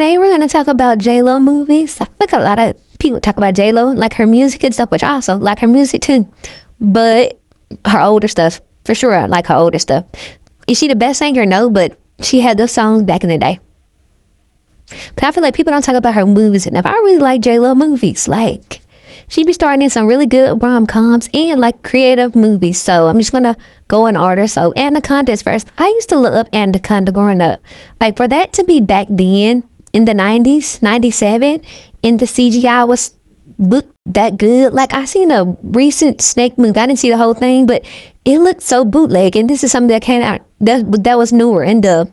today we're gonna talk about J-Lo movies. I think a lot of people talk about J-Lo, like her music and stuff, which I also like her music too. But her older stuff, for sure, I like her older stuff. Is she the best singer? No, but she had those songs back in the day. But I feel like people don't talk about her movies enough. I really like J-Lo movies. Like, she be starring in some really good rom-coms and like creative movies. So I'm just gonna go in order. So Anaconda is first. I used to love Anaconda growing up. Like, for that to be back then in the 90s, 97, and the CGI was looked that good. Like, I seen a recent Snake movie. I didn't see the whole thing, but it looked so bootleg. And this is something that came out that was newer in the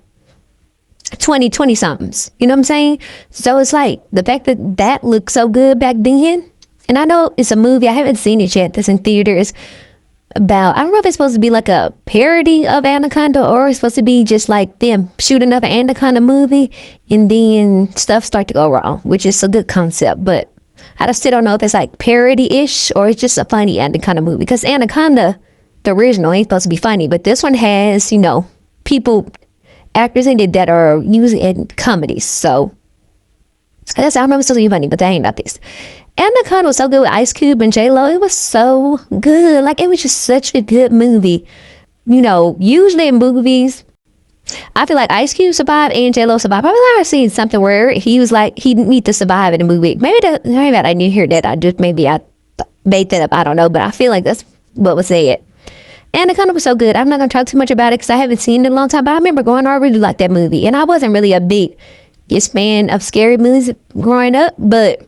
2020 somethings. You know what I'm saying? So it's like the fact that that looked so good back then. And I know it's a movie, I haven't seen it yet, that's in theaters, about, I don't know if it's supposed to be like a parody of Anaconda or it's supposed to be just like them shooting up an Anaconda movie and then stuff start to go wrong, which is a good concept. But I just still don't know if it's like parody-ish or it's just a funny Anaconda movie. Because Anaconda, the original, ain't supposed to be funny. But this one has, you know, actors in it that are usually in comedies. So I don't know if it's supposed to be funny, but they ain't not this. Anaconda was so good with Ice Cube and J-Lo. It was so good. Like, it was just such a good movie. You know, usually in movies, I feel like Ice Cube survived and J-Lo survived. I've seen something where he was like, he didn't need to survive in the movie. Maybe I didn't hear that. I made that up. I don't know. But I feel like that's what was said. Anaconda was so good. I'm not going to talk too much about it because I haven't seen it in a long time. But I remember I really liked that movie. And I wasn't really a big fan of scary movies growing up. But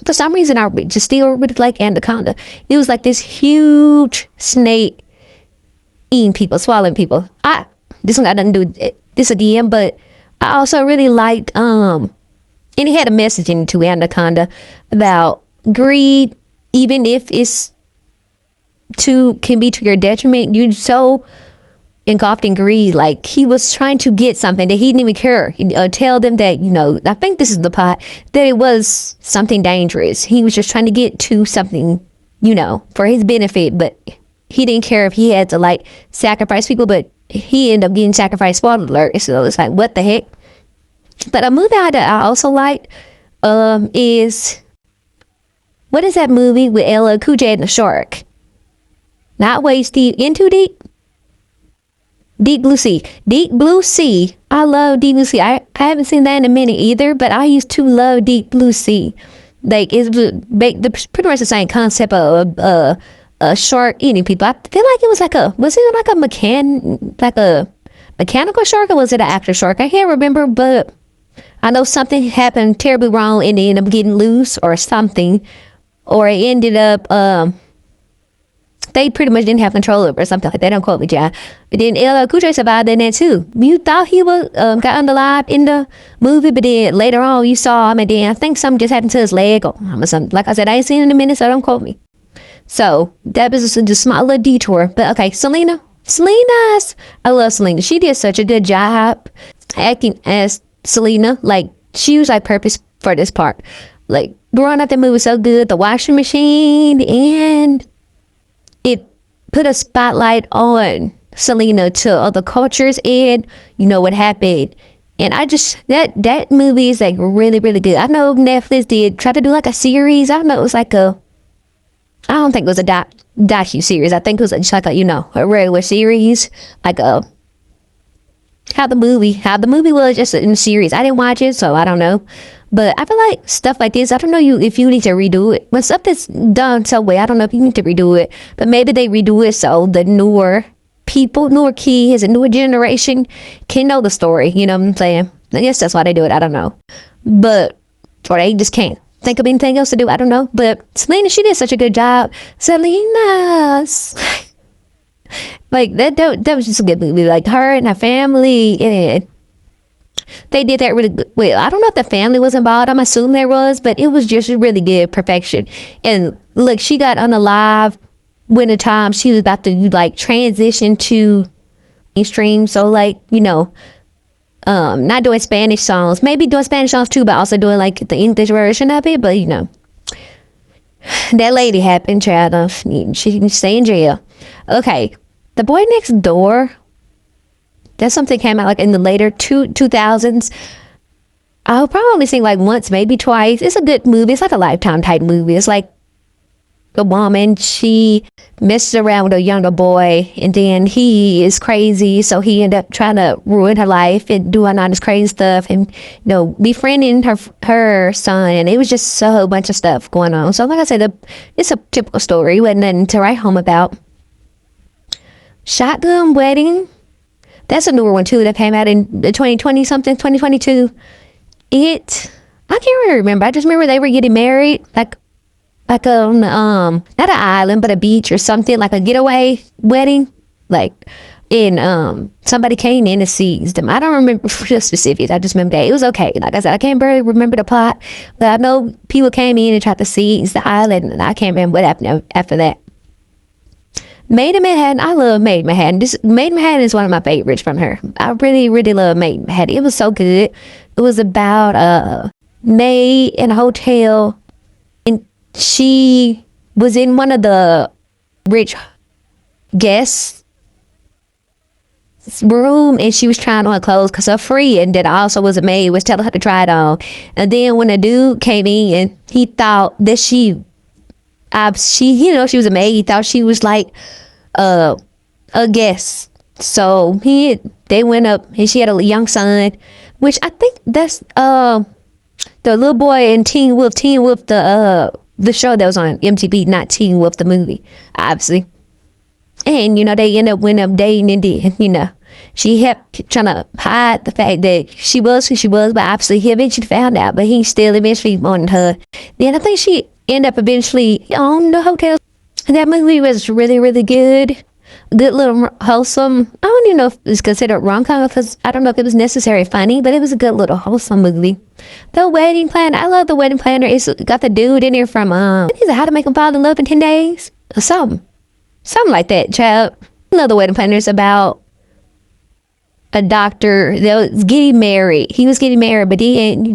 for some reason, I just still really like Anaconda. It was like this huge snake eating people, swallowing people. This one got nothing to do with this again, but I also really liked, and it had a message into Anaconda about greed, even if it's can be to your detriment. You so engulfed in greed. Like, he was trying to get something that he didn't even care. Tell them that, you know, I think this is the pot, that it was something dangerous. He was just trying to get to something, you know, for his benefit, but he didn't care if he had to like sacrifice people, but he ended up getting sacrificed. Spoiler alert. So it's like, what the heck? But a movie that I also liked is, what is that movie with LL Cool J and the shark? Not Waist Deep, In Too Deep? Deep Blue Sea. Deep Blue Sea. I love Deep Blue Sea. I haven't seen that in a minute either, but I used to love Deep Blue Sea. Like, it's pretty much the same concept of a shark eating people. I feel like it was like a mechanical shark, or was it an actual shark? I can't remember, but I know something happened terribly wrong and they ended up getting loose or something, or it ended up they pretty much didn't have control over it or something like that. Don't quote me, John. But then LL Cool J survived in that too. You thought he was got unalive in the movie, but then later on you saw him, and then I think something just happened to his leg or something. Like I said, I ain't seen it in a minute, so don't quote me. So that was just a small little detour. But okay, Selena's. I love Selena. She did such a good job acting as Selena. Like, she was like purpose for this part. Like, growing up, that movie was so good. The washing machine, and it put a spotlight on Selena to other cultures and, you know, what happened. And I just, that movie is like really, really good. I know Netflix did try to do like a series. I don't know, it was like I don't think it was a docu series. I think it was just like a regular series, like how the movie was just in a series. I didn't watch it, so I don't know. But I feel like stuff like this, I don't know if you need to redo it. When stuff that's done so well, I don't know if you need to redo it. But maybe they redo it so the newer people, newer kids, and newer generation can know the story. You know what I'm saying? I guess that's why they do it. I don't know. But, or they just can't think of anything else to do. I don't know. But Selena, she did such a good job. Selena's. Like, that was just a good movie. Like, her and her family, and they did that really good. Well, I don't know if the family was involved. I'm assuming there was, but it was just really good perfection. And look, she got unalive when the time she was about to like transition to mainstream. So like, you know, not doing Spanish songs, maybe doing Spanish songs too, but also doing like the English version of it. But you know, that lady happened, child. She can stay in jail. Okay, The Boy Next Door. That's something came out like in the later 2000s. I'll probably seen like once, maybe twice. It's a good movie. It's like a Lifetime type movie. It's like a woman, she messes around with a younger boy, and then he is crazy, so he ended up trying to ruin her life and doing all this crazy stuff, and befriending her son, and it was just so bunch of stuff going on. So like I said, it's a typical story. It wasn't nothing to write home about. Shotgun Wedding, that's a newer one too that came out in 2020 something, 2022. I can't really remember. I just remember they were getting married, like on not an island but a beach or something, like a getaway wedding, like, and somebody came in and seized them. I don't remember the specifics. I just remember that it was okay. Like I said, I can't barely remember the plot, but I know people came in and tried to seize the island, and I can't remember what happened after that. Maid in Manhattan, I love Maid in Manhattan. Maid in Manhattan is one of my favorites from her. I really, really love Maid in Manhattan. It was so good. It was about a maid in a hotel, and she was in one of the rich guests' room, and she was trying on her clothes because her friend that also was a maid was telling her to try it on. And then when the dude came in, he thought that she was a maid. He thought she was like a guest. So they went up, and she had a young son, which I think that's the little boy in Teen Wolf, the show that was on MTV, not Teen Wolf the movie, obviously. And they end up dating, and then she kept trying to hide the fact that she was who she was, but obviously he eventually found out, but he still eventually wanted her. Then I think she ended up eventually on the hotel. That movie was really, really good. Good little wholesome. I don't even know if it's considered rom-com because I don't know if it was necessarily funny, but it was a good little wholesome movie. The Wedding Planner. I love The Wedding Planner. It's got the dude in here from is it How to Make Him Fall in Love in 10 Days? Or something like that, child. I love The Wedding Planner. It's about a doctor that was getting married. He was getting married, but then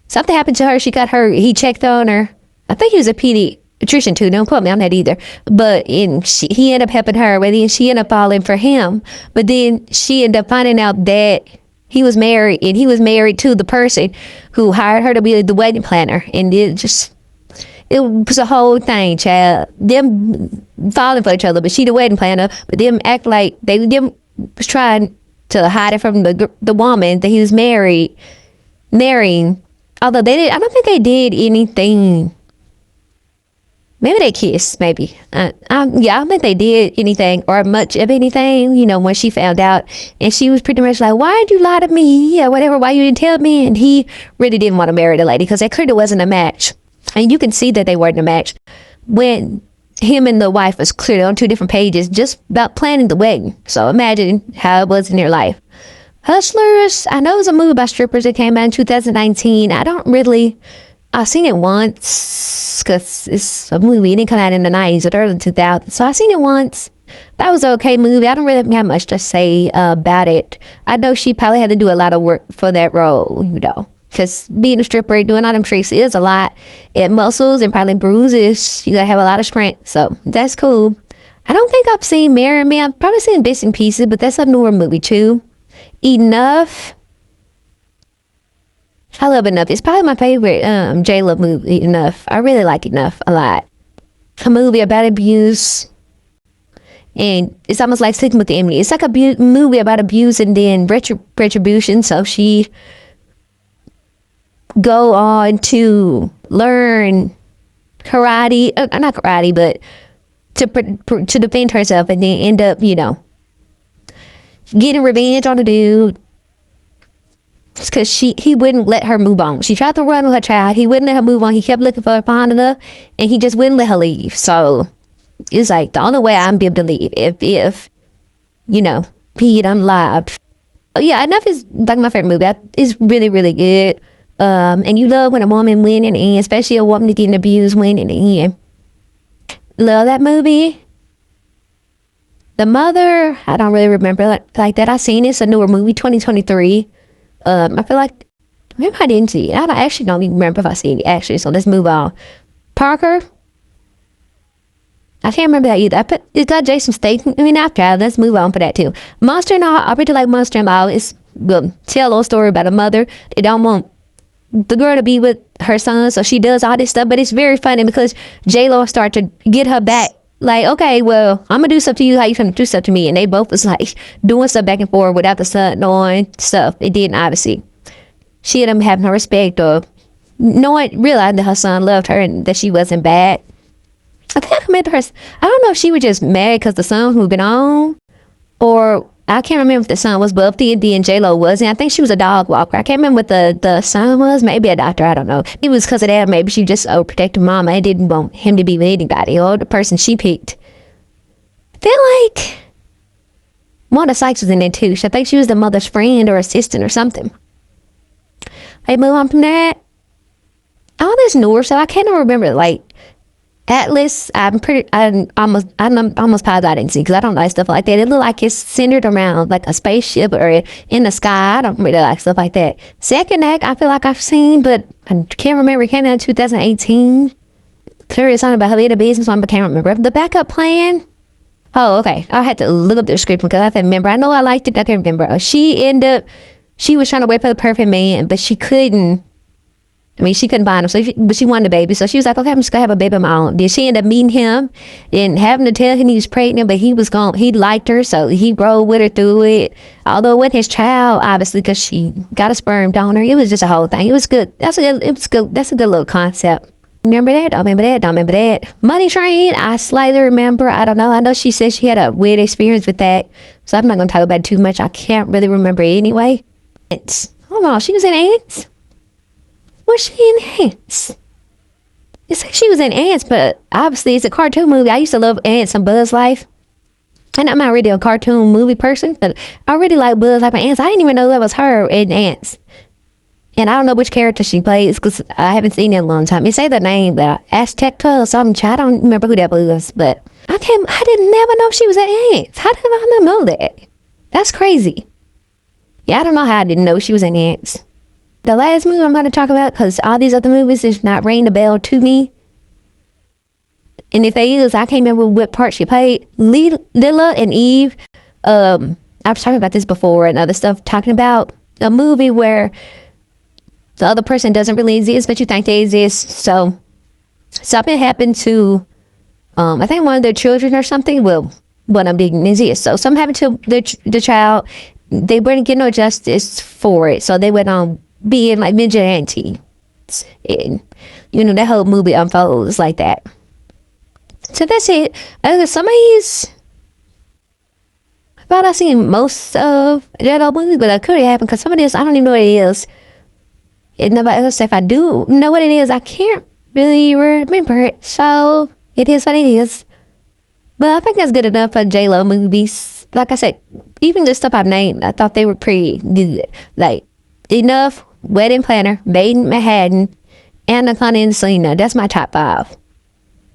something happened to her. She got hurt. He checked on her. I think he was a pediatrician too. Don't quote me on that either. But he ended up helping her, but then she ended up falling for him. But then she ended up finding out that he was married, and he was married to the person who hired her to be the wedding planner. And it was a whole thing, child. Them falling for each other, but she the wedding planner, but them act like them was trying to hide it from the woman that he was marrying. Although I don't think they did anything. Maybe they kissed, maybe. I don't think they did anything or much of anything, when she found out. And she was pretty much like, why did you lie to me? Yeah, whatever, why you didn't tell me? And he really didn't want to marry the lady because they clearly wasn't a match. And you can see that they weren't a match when him and the wife was clearly on two different pages just about planning the wedding. So imagine how it was in their life. Hustlers, I know it was a movie about strippers that came out in 2019. I've seen it once because it's a movie. It didn't come out in the 90s or early 2000s. So I've seen it once. That was an okay movie. I don't really have much to say about it. I know she probably had to do a lot of work for that role, because being a stripper, doing all them tricks is a lot. It muscles and probably bruises. You gotta have a lot of strength. So that's cool. I don't think I've seen Marry Me. I've probably seen bits and pieces, but that's a newer movie too. Enough. I love Enough. It's probably my favorite J-Lo movie, Enough. I really like Enough a lot. A movie about abuse. And it's almost like Sleeping with the Enemy. It's like a movie about abuse and then retribution. So she go on to learn karate. Not karate, but to defend herself, and then end up, getting revenge on the dude. Because he wouldn't let her move on. She tried to run with her child. He wouldn't let her move on. He kept looking for her, finding her, and he just wouldn't let her leave. So it's like the only way I'm be able to leave if he had unlived. Oh, yeah, Enough is like my favorite movie. It's really, really good. And you love when a woman win in the end, especially a woman getting abused win in the end. Love that movie. The Mother, I don't really remember like that. I seen it's a newer movie, 2023. I feel like maybe I didn't see it. I actually don't even remember if I seen it actually. So let's move on. Parker. I can't remember that either. It's got Jason Statham. Let's move on for that too. Monster in Law. I really like Monster in Law. It's will tell a little story about a mother. They don't want the girl to be with her son, so she does all this stuff. But it's very funny because J-Lo start to get her back. Like, okay, well, I'm gonna do stuff to you how you gonna do stuff to me. And they both was like doing stuff back and forth without the son knowing stuff. They didn't, obviously. She ended up having her respect or realizing that her son loved her and that she wasn't bad. I think I met her. I don't know if she was just mad because the son was moving on, or I can't remember if the son was wealthy and J-Lo wasn't. I think she was a dog walker. I can't remember what the son was. Maybe a doctor. I don't know. It was because of that. Maybe she just overprotected mama and didn't want him to be with anybody or the person she picked. I feel like Wanda Sykes was in there too. I think she was the mother's friend or assistant or something. Hey, move on from that. All this newer stuff, I can't remember, like, Atlas, I'm almost positive I didn't see, because I don't like stuff like that. It look like it's centered around, like, a spaceship or in the sky. I don't really like stuff like that. Second Act, I feel like I've seen, but I can't remember. It came out in 2018. Curious something about her little business one, but can't remember. The backup plan, oh, okay. I had to look up the description, because I can't remember. I know I liked it, I can't remember. She was trying to wait for the perfect man, but she couldn't. I mean, she couldn't find him, but she wanted a baby. So she was like, okay, I'm just going to have a baby of my own. Then she ended up meeting him and having to tell him he was pregnant, but he liked her, so he rode with her through it. Although with his child, obviously, because she got a sperm donor. It was just a whole thing. It was good. That's a good little concept. Remember that? Don't remember that. Money Train, I slightly remember. I don't know. I know she said she had a weird experience with that, so I'm not going to talk about it too much. I can't really remember it anyway. Hold on, she was in Ants? Was she in Ants? It said she was in Ants, but obviously it's a cartoon movie. I used to love Ants and Buzz Life. And I'm not really a cartoon movie person, but I really like Buzz Life and Ants. I didn't even know that was her in Ants. And I don't know which character she plays because I haven't seen it in a long time. It say the name, Azteca or something. I don't remember who that was, but I didn't never know she was in Ants. How did I not know that? That's crazy. Yeah, I don't know how I didn't know she was in Ants. The last movie I'm going to talk about, because all these other movies is not ringing the bell to me. And if they is, I can't remember what part she played. Lila and Eve. I was talking about this before and other stuff, talking about a movie where the other person doesn't really exist, but you think they exist. So something happened to, I think one of their children or something. Well, one of them didn't exist. So something happened to the child. They wouldn't get no justice for it. So they went on being like vigilante. And, that whole movie unfolds like that. So that's it. Some of these, I thought I've seen most of that old movie, but it could happen because some of this, I don't even know what it is. And nobody else, if I do know what it is, I can't really remember it. So it is what it is. But I think that's good enough for J-Lo movies. Like I said, even the stuff I've named, I thought they were pretty good. Like, enough, Wedding Planner, Made in Manhattan, Anaconda and Selena. That's my top 5.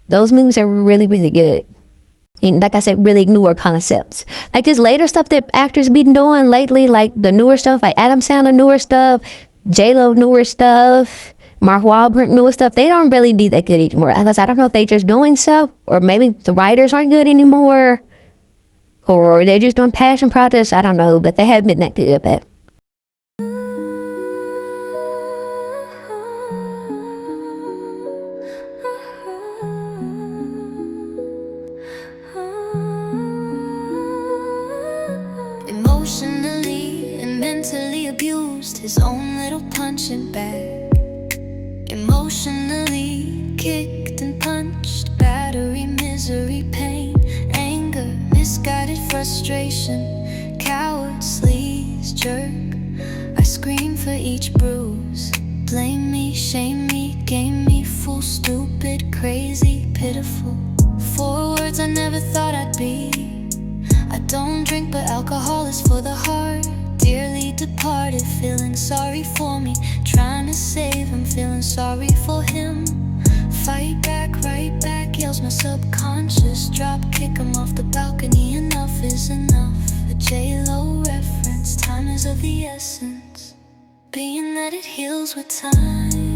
Those movies are really, really good. And like I said, really newer concepts. Like this later stuff that actors been doing lately, like the newer stuff, like Adam Sandler newer stuff, J-Lo newer stuff, Mark Wahlberg newer stuff, they don't really do that good anymore. I don't know if they just doing stuff, or maybe the writers aren't good anymore, or they're just doing passion projects. I don't know, but they haven't been that good at it. Emotionally and mentally abused, his own little punching bag. Emotionally kicked and punched, battery, misery, pain, anger, misguided frustration, coward, sleaze, jerk. I scream for each bruise. Blame me, shame me, game me, fool, stupid, crazy, pitiful. 4 words I never thought I'd be. I don't drink, but alcohol is for the heart. Dearly departed, feeling sorry for me, trying to save him, feeling sorry for him. Fight back, right back, yells my subconscious. Drop kick him off the balcony, enough is enough. A J-Lo reference, time is of the essence, being that it heals with time.